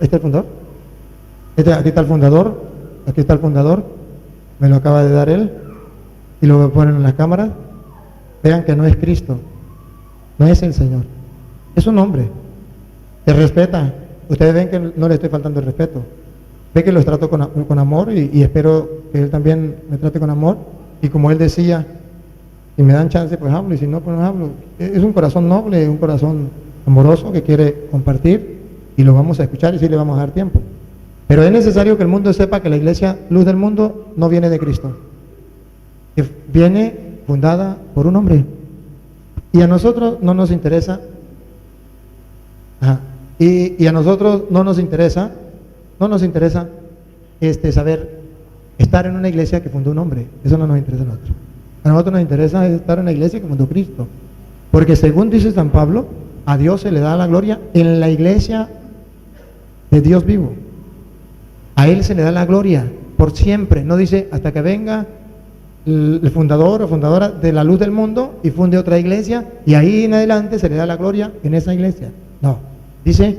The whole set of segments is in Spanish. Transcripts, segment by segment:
está el fundador. Aquí está el fundador. Aquí está el fundador. Me lo acaba de dar él. Y lo ponen en las cámaras. Vean que no es Cristo. No es el Señor. Es un hombre. Se respeta. Ustedes ven que no le estoy faltando el respeto. Ve que los trato con amor y espero que él también me trate con amor. Y como él decía, si me dan chance, pues hablo. Y si no, pues no hablo. Es un corazón noble, un corazón amoroso que quiere compartir. Y lo vamos a escuchar y sí le vamos a dar tiempo. Pero es necesario que el mundo sepa que la iglesia Luz del Mundo no viene de Cristo. Que viene fundada por un hombre. Y a nosotros no nos interesa. Y a nosotros no nos interesa saber estar en una iglesia que fundó un hombre. Eso no nos interesa a nosotros. A nosotros nos interesa estar en una iglesia que fundó Cristo. Porque según dice San Pablo, a Dios se le da la gloria en la iglesia de Dios vivo. A Él se le da la gloria por siempre. No dice hasta que venga el fundador o fundadora de la Luz del Mundo y funde otra iglesia y ahí en adelante se le da la gloria en esa iglesia. No, dice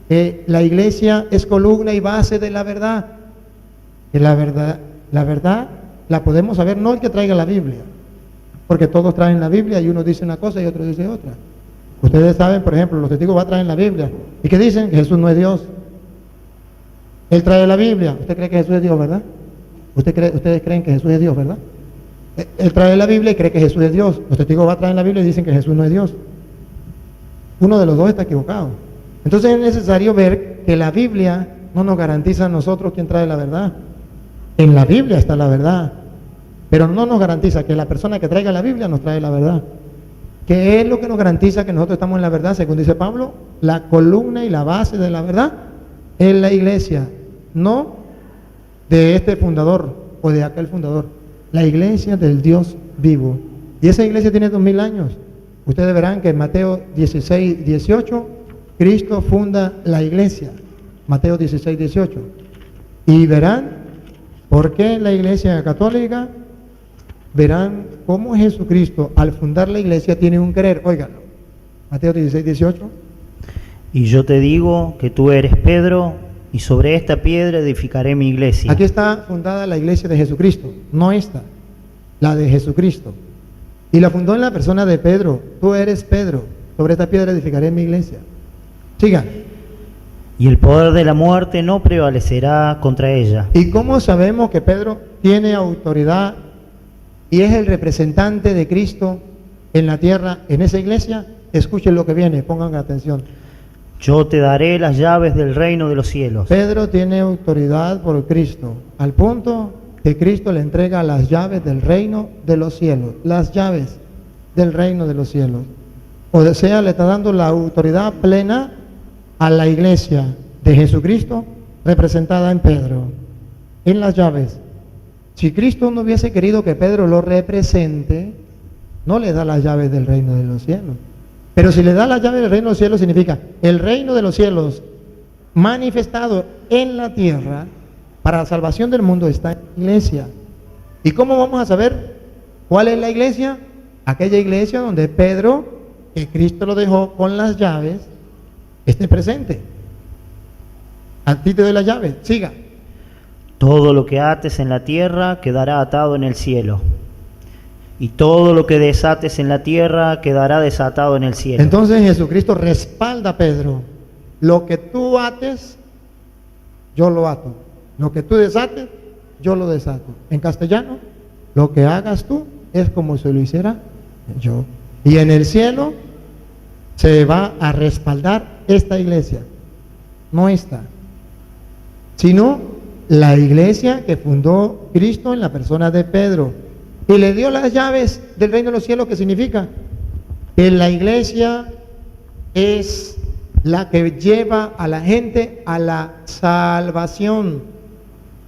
que la iglesia es columna y base de la verdad. Que la verdad la podemos saber no el que traiga la Biblia, porque todos traen la Biblia y uno dice una cosa y otro dice otra. Ustedes saben, por ejemplo, los testigos va traen la Biblia y que dicen que Jesús no es Dios. Él trae la Biblia. ¿Usted cree que Jesús es Dios, verdad? Ustedes creen que Jesús es Dios, ¿verdad? Él trae la Biblia y cree que Jesús es Dios. Los testigos va traen la Biblia y dicen que Jesús no es Dios. Uno de los dos está equivocado. Entonces es necesario ver que la Biblia no nos garantiza a nosotros quién trae la verdad. En la Biblia está la verdad, pero no nos garantiza que la persona que traiga la Biblia nos trae la verdad. ¿Qué es lo que nos garantiza que nosotros estamos en la verdad? Según dice Pablo, la columna y la base de la verdad es la iglesia, no de este fundador o de aquel fundador, la iglesia del Dios vivo. Y esa iglesia tiene 2000 años. Ustedes verán que en Mateo 16, 18, Cristo funda la iglesia. Mateo 16, 18. Y verán por qué la iglesia católica, verán cómo Jesucristo al fundar la iglesia tiene un querer. Óiganlo. Mateo 16, 18. Y yo te digo que tú eres Pedro, y sobre esta piedra edificaré mi iglesia. Aquí está fundada la iglesia de Jesucristo, no esta, la de Jesucristo. Y la fundó en la persona de Pedro. Tú eres Pedro, sobre esta piedra edificaré mi iglesia. Sigan. Y el poder de la muerte no prevalecerá contra ella. ¿Y cómo sabemos que Pedro tiene autoridad y es el representante de Cristo en la tierra, en esa iglesia? Escuchen lo que viene, pongan atención. Yo te daré las llaves del reino de los cielos. Pedro tiene autoridad por Cristo, al punto que Cristo le entrega las llaves del reino de los cielos, las llaves del reino de los cielos. O sea, le está dando la autoridad plena a la iglesia de Jesucristo representada en Pedro, en las llaves. Si Cristo no hubiese querido que Pedro lo represente, no le da las llaves del reino de los cielos. Pero si le da las llaves del reino de los cielos, significa el reino de los cielos manifestado en la tierra para la salvación del mundo está en la iglesia. ¿Y cómo vamos a saber cuál es la iglesia? Aquella iglesia donde Pedro, que Cristo lo dejó con las llaves, esté presente. A ti te doy las llaves, siga. Todo lo que ates en la tierra quedará atado en el cielo, y todo lo que desates en la tierra quedará desatado en el cielo. Entonces Jesucristo respalda a Pedro. Lo que tú ates, yo lo ato. Lo que tú desates, yo lo desato. En castellano, lo que hagas tú es como si lo hiciera yo. Y en el cielo se va a respaldar esta iglesia, no esta, sino la iglesia que fundó Cristo en la persona de Pedro. Y le dio las llaves del reino de los cielos, que significa que la iglesia es la que lleva a la gente a la salvación,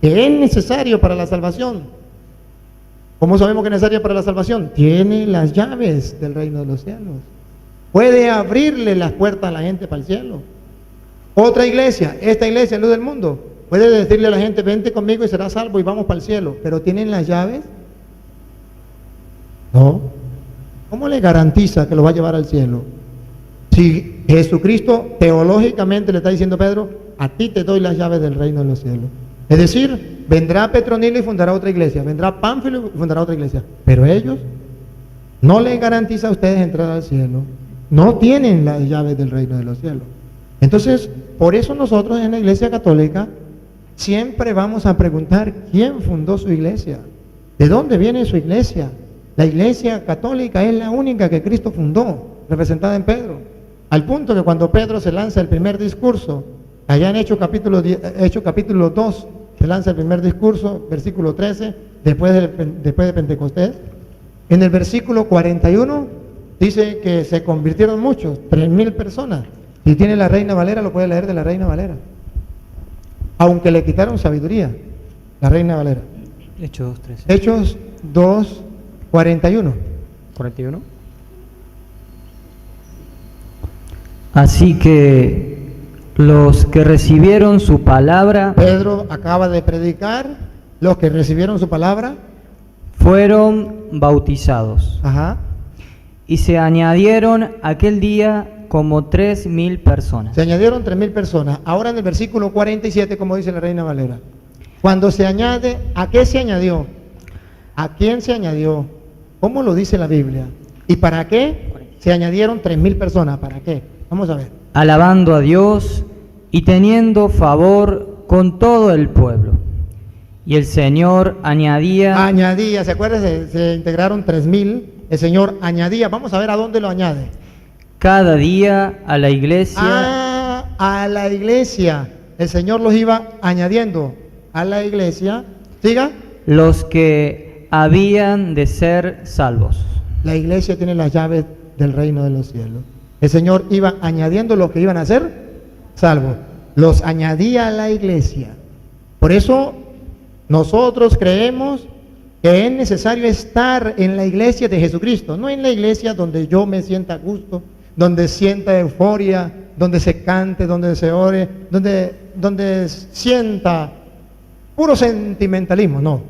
que es necesario para la salvación. ¿Cómo sabemos que es necesario para la salvación? Tiene las llaves del reino de los cielos. Puede abrirle las puertas a la gente para el cielo. Otra iglesia, esta iglesia, Luz del Mundo, puede decirle a la gente, vente conmigo y serás salvo y vamos para el cielo. Pero ¿tienen las llaves? No. ¿Cómo le garantiza que lo va a llevar al cielo? Si Jesucristo teológicamente le está diciendo a Pedro, a ti te doy las llaves del reino de los cielos. Es decir, vendrá Petronilo y fundará otra iglesia, vendrá Pánfilo y fundará otra iglesia, pero ellos no les garantiza a ustedes entrar al cielo, no tienen las llaves del reino de los cielos. Entonces, por eso nosotros en la Iglesia Católica siempre vamos a preguntar quién fundó su iglesia, de dónde viene su iglesia. La Iglesia Católica es la única que Cristo fundó, representada en Pedro, al punto que cuando Pedro se lanza el primer discurso, allá en Hechos capítulo 2, se lanza el primer discurso, versículo 13, después de Pentecostés, en el versículo 41 dice que se convirtieron muchos, 3,000 personas. Si tiene la Reina Valera, lo puede leer de la Reina Valera. Aunque le quitaron sabiduría, la Reina Valera. Hechos 2:13. Hechos 2:41. 41. Así que los que recibieron su palabra Pedro acaba de predicar, los que recibieron su palabra, fueron bautizados. ajá, Y se añadieron aquel día como 3,000 personas. se añadieron 3,000 personas. Ahora en el versículo 47, como dice la Reina Valera, cuando se añade, ¿a qué se añadió? ¿A quién se añadió? ¿Cómo lo dice la Biblia? ¿Y para qué se añadieron 3,000 personas? ¿Para qué? Vamos a ver. Alabando a Dios y teniendo favor con todo el pueblo. Y el Señor añadía Añadía, ¿se acuerdan? Se integraron 3,000. El Señor añadía. Vamos a ver a dónde lo añade. cada día a la iglesia A la iglesia. El Señor los iba añadiendo a la iglesia. Siga. los que habían de ser salvos. La iglesia tiene las llaves del reino de los cielos. El Señor iba añadiendo los que iban a ser salvos. Los añadía a la iglesia. Por eso nosotros creemos que es necesario estar en la iglesia de Jesucristo, no en la iglesia donde yo me sienta a gusto, donde sienta euforia, donde se cante, donde se ore, donde sienta puro sentimentalismo. No,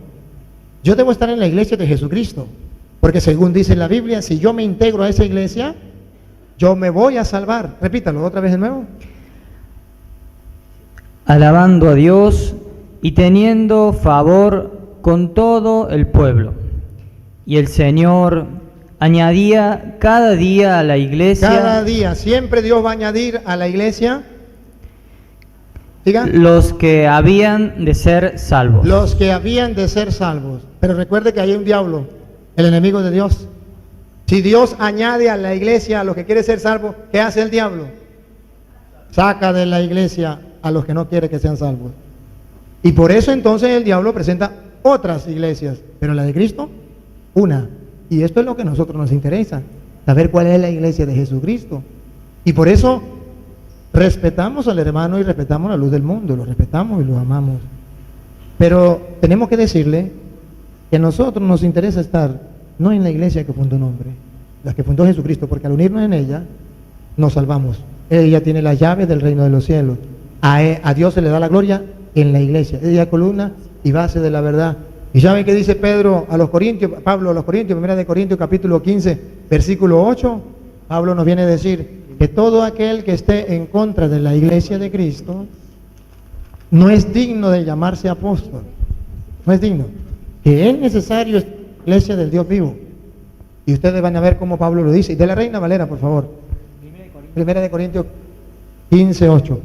yo debo estar en la iglesia de Jesucristo, porque según dice la Biblia, si yo me integro a esa iglesia, yo me voy a salvar. Repítalo otra vez de nuevo. Alabando a Dios y teniendo favor con todo el pueblo. Y el Señor añadía cada día a la iglesia Cada día, siempre Dios va a añadir a la iglesia, diga, los que habían de ser salvos. los que habían de ser salvos. Pero recuerde que hay un diablo, el enemigo de Dios. Si Dios añade a la iglesia a los que quiere ser salvos, ¿qué hace el diablo? Saca de la iglesia a los que no quiere que sean salvos. Y por eso entonces el diablo presenta otras iglesias, pero la de Cristo, una. Y esto es lo que a nosotros nos interesa, saber cuál es la iglesia de Jesucristo. Y por eso respetamos al hermano y respetamos la luz del mundo, lo respetamos y lo amamos. Pero tenemos que decirle que a nosotros nos interesa estar no en la iglesia que fundó un hombre, la que fundó Jesucristo, porque al unirnos en ella nos salvamos. Ella tiene las llaves del reino de los cielos. A Dios se le da la gloria en la iglesia. Ella es columna y base de la verdad. Y saben qué dice Pedro a los Corintios, Pablo a los Corintios, primera de Corintios capítulo 15, versículo 8. Pablo nos viene a decir que todo aquel que esté en contra de la iglesia de Cristo no es digno de llamarse apóstol. No es digno. Que es necesario iglesia del Dios vivo. Y ustedes van a ver cómo Pablo lo dice. Y de la Reina Valera, por favor. Primera de Corintios 15, 8.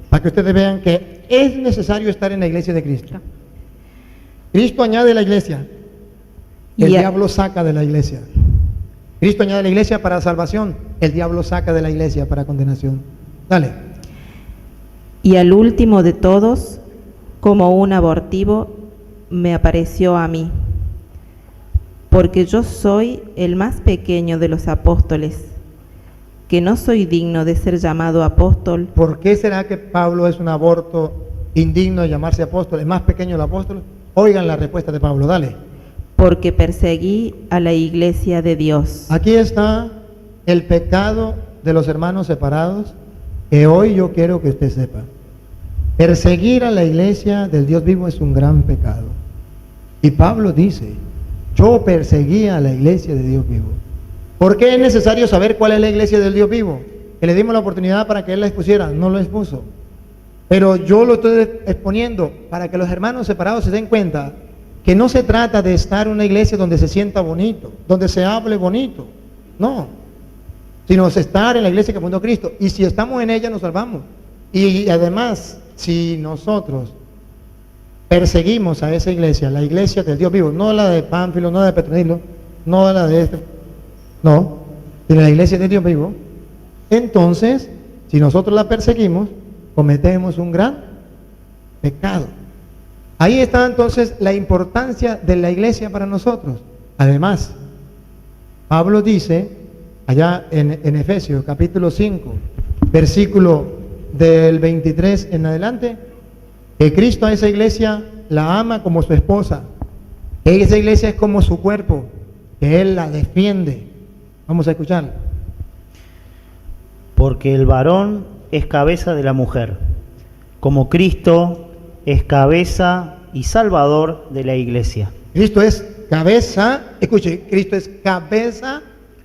Para que ustedes vean que es necesario estar en la iglesia de Cristo. Cristo añade la iglesia. El diablo saca de la iglesia. Cristo añade la iglesia para salvación. El diablo saca de la iglesia para condenación. Dale. Y al último de todos, como un abortivo, me apareció a mí, porque yo soy el más pequeño de los apóstoles, que no soy digno de ser llamado apóstol. ¿Por qué será que Pablo es un aborto indigno de llamarse apóstol? ¿Es más pequeño el apóstol? Oigan la respuesta de Pablo, dale. Porque perseguí a la iglesia de Dios. Aquí está el pecado de los hermanos separados, que hoy yo quiero que usted sepa. Perseguir a la iglesia del Dios vivo es un gran pecado. Y Pablo dice, yo perseguí a la iglesia de Dios vivo. ¿Por qué es necesario saber cuál es la iglesia del Dios vivo? Que le dimos la oportunidad para que él la expusiera, no lo expuso. Pero yo lo estoy exponiendo para que los hermanos separados se den cuenta que no se trata de estar en una iglesia donde se sienta bonito, donde se hable bonito, no, sino es estar en la iglesia que fundó Cristo. Y si estamos en ella nos salvamos. Y además, si nosotros perseguimos a esa iglesia, la iglesia del Dios vivo, no la de Pánfilo, no la de Petronilo, no la de este, no, sino la iglesia del Dios vivo, entonces, si nosotros la perseguimos, cometemos un gran pecado. Ahí está entonces la importancia de la iglesia para nosotros. Además, Pablo dice, allá en Efesios capítulo 5, versículo del 23 en adelante, que Cristo a esa iglesia la ama como su esposa, que esa iglesia es como su cuerpo, que Él la defiende. Vamos a escuchar. Porque el varón es cabeza de la mujer, como Cristo es cabeza y salvador de la iglesia. Cristo es cabeza, escuche, Cristo es cabeza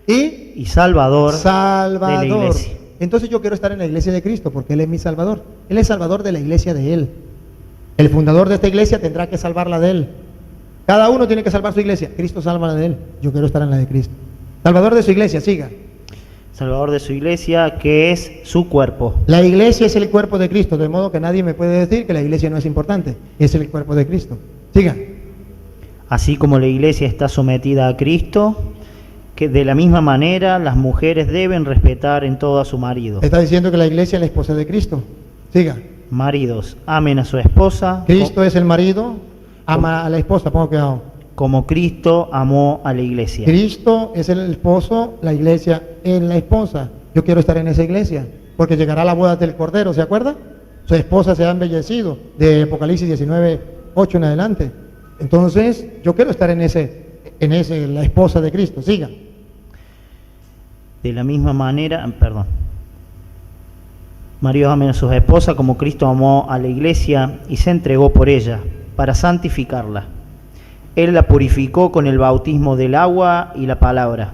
y salvador de la Salvador. iglesia. Entonces yo quiero estar en la iglesia de Cristo porque Él es mi Salvador. Él es Salvador de la iglesia de Él. El fundador de esta iglesia tendrá que salvarla de Él. Cada uno tiene que salvar su iglesia. Cristo salva la de Él. Yo quiero estar en la de Cristo. Salvador de su iglesia, siga. Salvador de su iglesia, que es su cuerpo. La iglesia es el cuerpo de Cristo, de modo que nadie me puede decir que la iglesia no es importante. Es el cuerpo de Cristo. Siga. Así como la iglesia está sometida a Cristo, que de la misma manera las mujeres deben respetar en todo a su marido. Está diciendo que la iglesia es la esposa de Cristo. Siga. Maridos, amen a su esposa. Cristo es el marido, ama a la esposa, pongo cuidado. Como Cristo amó a la iglesia. Cristo es el esposo, la iglesia es la esposa. Yo quiero estar en esa iglesia, porque llegará la boda del Cordero, ¿se acuerda? Su esposa se ha embellecido, de Apocalipsis 19, 8 en adelante. Entonces, yo quiero estar en ese, la esposa de Cristo. Siga. De la misma manera, maridos amen a sus esposas como Cristo amó a la iglesia y se entregó por ella, para santificarla. Él la purificó con el bautismo del agua y la palabra,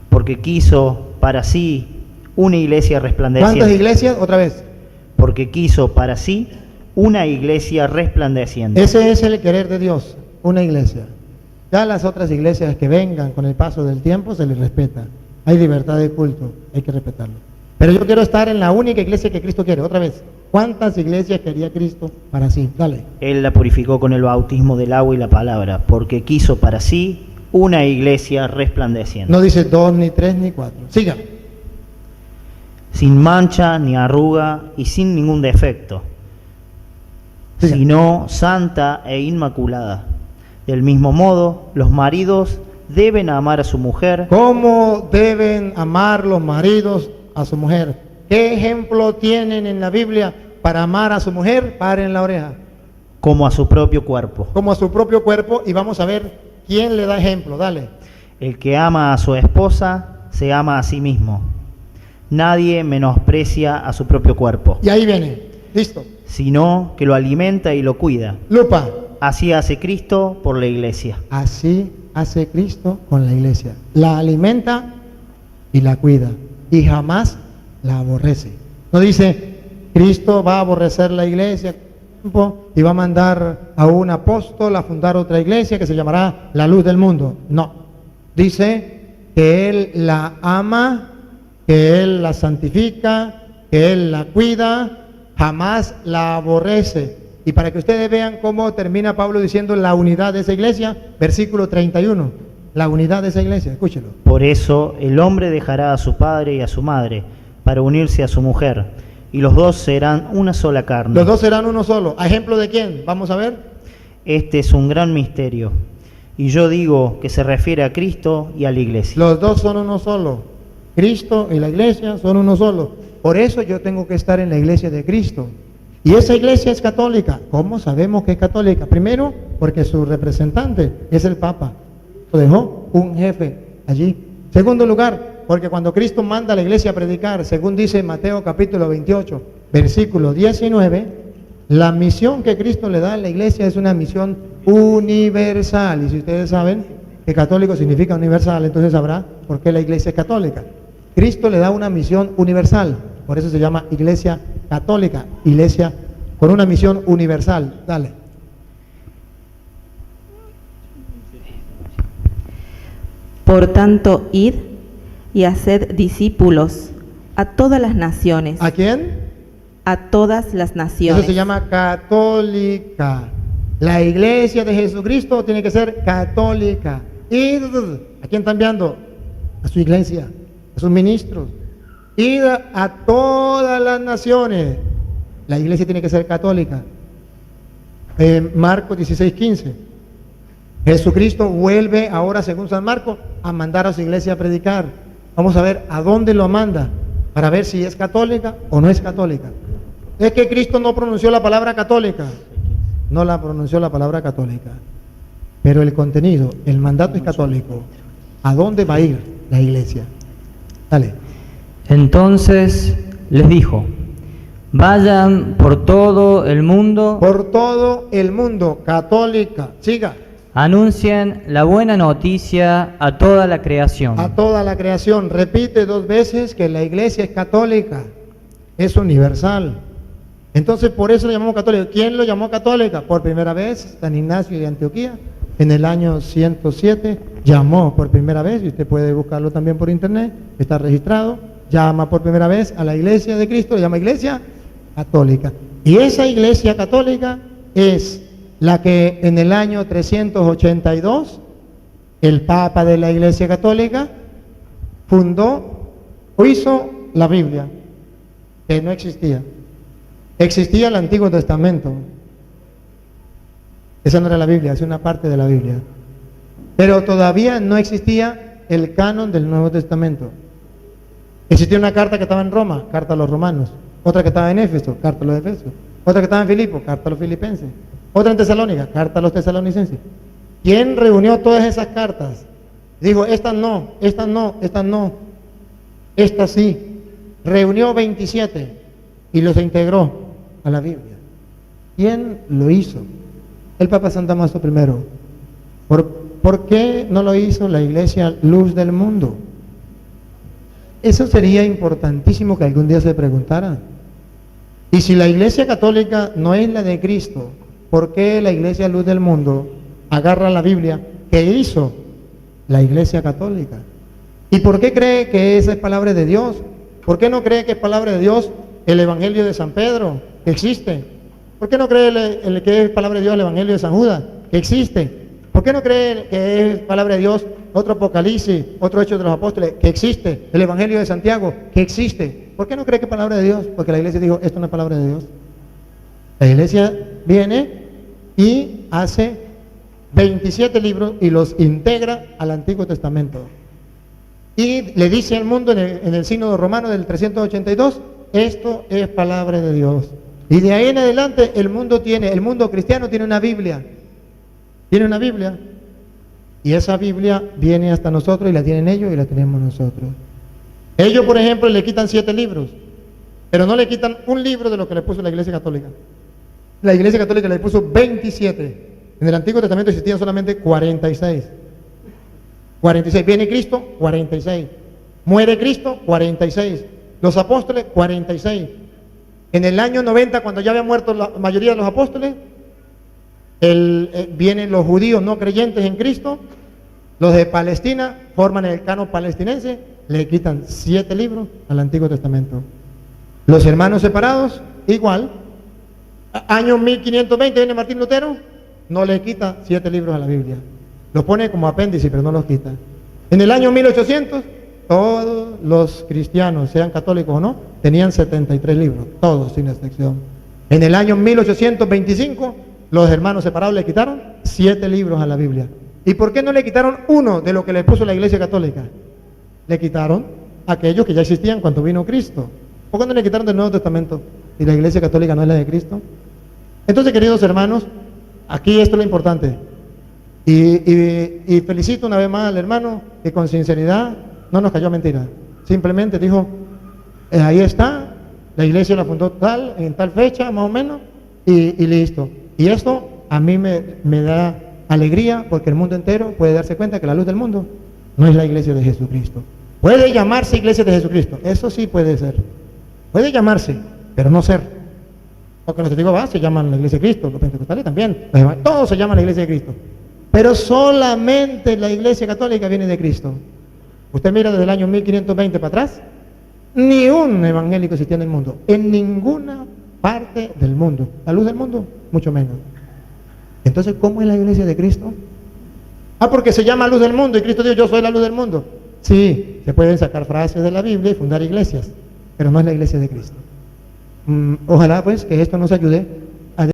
porque quiso para sí una iglesia resplandeciente. ¿Cuántas iglesias? Otra vez. Porque quiso para sí una iglesia resplandeciente. Ese es el querer de Dios, una iglesia. Ya las otras iglesias que vengan con el paso del tiempo se les respeta. Hay libertad de culto, hay que respetarlo. Pero yo quiero estar en la única iglesia que Cristo quiere. Otra vez, ¿cuántas iglesias quería Cristo para sí? Dale. Él la purificó con el bautismo del agua y la palabra, porque quiso para sí una iglesia resplandeciente. No dice 2, ni 3, ni 4. Siga. Sin mancha ni arruga y sin ningún defecto, Siga. sino santa e inmaculada. Del mismo modo, los maridos deben amar a su mujer. ¿Cómo deben amar los maridos a su mujer? ¿Qué ejemplo tienen en la Biblia para amar a su mujer? Paren la oreja. Como a su propio cuerpo. Como a su propio cuerpo, y vamos a ver quién le da ejemplo. Dale. El que ama a su esposa se ama a sí mismo. Nadie menosprecia a su propio cuerpo, Y ahí viene. Listo. sino que lo alimenta y lo cuida. Lupa. Así hace Cristo por la iglesia. Así hace Cristo con la iglesia. La alimenta y la cuida. Y jamás la aborrece. No dice, Cristo va a aborrecer la iglesia y va a mandar a un apóstol a fundar otra iglesia que se llamará la luz del mundo. No. Dice que Él la ama, que Él la santifica, que Él la cuida, jamás la aborrece. Y para que ustedes vean cómo termina Pablo diciendo la unidad de esa iglesia, versículo 31, la unidad de esa iglesia, escúchelo. Por eso el hombre dejará a su padre y a su madre para unirse a su mujer, y los dos serán una sola carne. Los dos serán uno solo. ¿A ejemplo de quién? Vamos a ver. Este es un gran misterio, y yo digo que se refiere a Cristo y a la iglesia. Los dos son uno solo. Cristo y la iglesia son uno solo. Por eso yo tengo que estar en la iglesia de Cristo. Y esa iglesia es católica. ¿Cómo sabemos que es católica? Primero, porque su representante es el Papa. Lo dejó un jefe allí. Segundo lugar, porque cuando Cristo manda a la iglesia a predicar, según dice Mateo capítulo 28, versículo 19, la misión que Cristo le da a la iglesia es una misión universal. Y si ustedes saben que católico significa universal, entonces sabrá por qué la iglesia es católica. Cristo le da una misión universal, por eso se llama iglesia católica, iglesia con una misión universal. Dale. Por tanto, id y haced discípulos a todas las naciones. ¿A quién? A todas las naciones. Eso se llama católica. La iglesia de Jesucristo tiene que ser católica. Id, ¿a quién está enviando? A su iglesia, a sus ministros. Id a todas las naciones. La iglesia tiene que ser católica. Marcos 16:15. Jesucristo vuelve ahora, según San Marcos, a mandar a su iglesia a predicar. Vamos a ver a dónde lo manda, para ver si es católica o no es católica. Es que Cristo no pronunció la palabra católica. No la pronunció la palabra católica. Pero el contenido, el mandato es católico. ¿A dónde va a ir la iglesia? Dale. Entonces les dijo: vayan por todo el mundo, Por todo el mundo, católica. Siga. anuncien la buena noticia a toda la creación. A toda la creación. Repite 2 veces que la iglesia es católica, es universal. Entonces por eso lo llamamos católica. ¿Quién lo llamó católica? Por primera vez San Ignacio de Antioquía, en el año 107, llamó por primera vez, y usted puede buscarlo también por internet, está registrado, llama por primera vez a la iglesia de Cristo, lo llama iglesia católica. Y esa iglesia católica es la que en el año 382 el Papa de la Iglesia Católica fundó o hizo la Biblia, que no existía. Existía el Antiguo Testamento. Esa no era la Biblia, es una parte de la Biblia. Pero todavía no existía el canon del Nuevo Testamento. Existía una carta que estaba en Roma, carta a los romanos. Otra que estaba en Éfeso, carta a los efesios. Otra que estaba en Filipo, carta a los filipenses. Otra en Tesalónica, carta a los tesalonicenses. ¿Quién reunió todas esas cartas? Dijo, estas no, estas no, estas no, estas sí. Reunió 27 y los integró a la Biblia. ¿Quién lo hizo? El Papa San Damaso I. ¿Por qué no lo hizo la Iglesia Luz del Mundo? Eso sería importantísimo que algún día se preguntara. Y si la Iglesia Católica no es la de Cristo, ¿por qué la Iglesia Luz del Mundo agarra la Biblia que hizo la Iglesia Católica? ¿Y por qué cree que esa es palabra de Dios? ¿Por qué no cree que es palabra de Dios el Evangelio de San Pedro, que existe? ¿Por qué no cree que es palabra de Dios el Evangelio de San Judas, que existe? ¿Por qué no cree que es palabra de Dios otro Apocalipsis, otro Hechos de los Apóstoles, que existe? El Evangelio de Santiago, que existe. ¿Por qué no cree que es palabra de Dios? Porque la iglesia dijo, esto no es palabra de Dios. La iglesia viene y hace 27 libros y los integra al Antiguo Testamento. Y le dice al mundo en el sínodo romano del 382, esto es palabra de Dios. Y de ahí en adelante el mundo cristiano tiene una Biblia. Tiene una Biblia. Y esa Biblia viene hasta nosotros y la tienen ellos y la tenemos nosotros. Ellos, por ejemplo, le quitan 7 libros, pero no le quitan un libro de lo que le puso la Iglesia Católica. La Iglesia Católica le puso 27. En el Antiguo Testamento existían solamente 46. 46. Viene Cristo, 46. Muere Cristo, 46. Los apóstoles, 46. En el año 90, cuando ya habían muerto la mayoría de los apóstoles, vienen los judíos no creyentes en Cristo, los de Palestina forman el canon palestinense, le quitan 7 libros al Antiguo Testamento. Los hermanos separados, igual. Año 1520 viene Martín Lutero, no le quita 7 libros a la Biblia. Los pone como apéndice, pero no los quita. En el año 1800, todos los cristianos, sean católicos o no, tenían 73 libros, todos sin excepción. En el año 1825, los hermanos separados le quitaron 7 libros a la Biblia. ¿Y por qué no le quitaron uno de lo que le puso la Iglesia Católica? Le quitaron aquellos que ya existían cuando vino Cristo. ¿Por qué no le quitaron del Nuevo Testamento? ¿Y la Iglesia Católica no es la de Cristo? Entonces, queridos hermanos, aquí esto es lo importante. Y felicito una vez más al hermano que con sinceridad no nos cayó mentira. Simplemente dijo, ahí está, la iglesia la fundó tal, en tal fecha, más o menos, y listo. Y esto a mí me da alegría porque el mundo entero puede darse cuenta que la luz del mundo no es la iglesia de Jesucristo. Puede llamarse iglesia de Jesucristo, eso sí puede ser. Puede llamarse, pero no ser. Porque los testigos de Jehová se llaman la iglesia de Cristo, los pentecostales también, todos se llaman la iglesia de Cristo. Pero solamente la iglesia católica viene de Cristo. Usted mira desde el año 1520 para atrás, ni un evangélico existía en el mundo, en ninguna parte del mundo. La luz del mundo, mucho menos. Entonces, ¿cómo es la iglesia de Cristo? Porque se llama luz del mundo y Cristo dijo, yo soy la luz del mundo. Sí, se pueden sacar frases de la Biblia y fundar iglesias, pero no es la iglesia de Cristo. Ojalá pues que esto nos ayude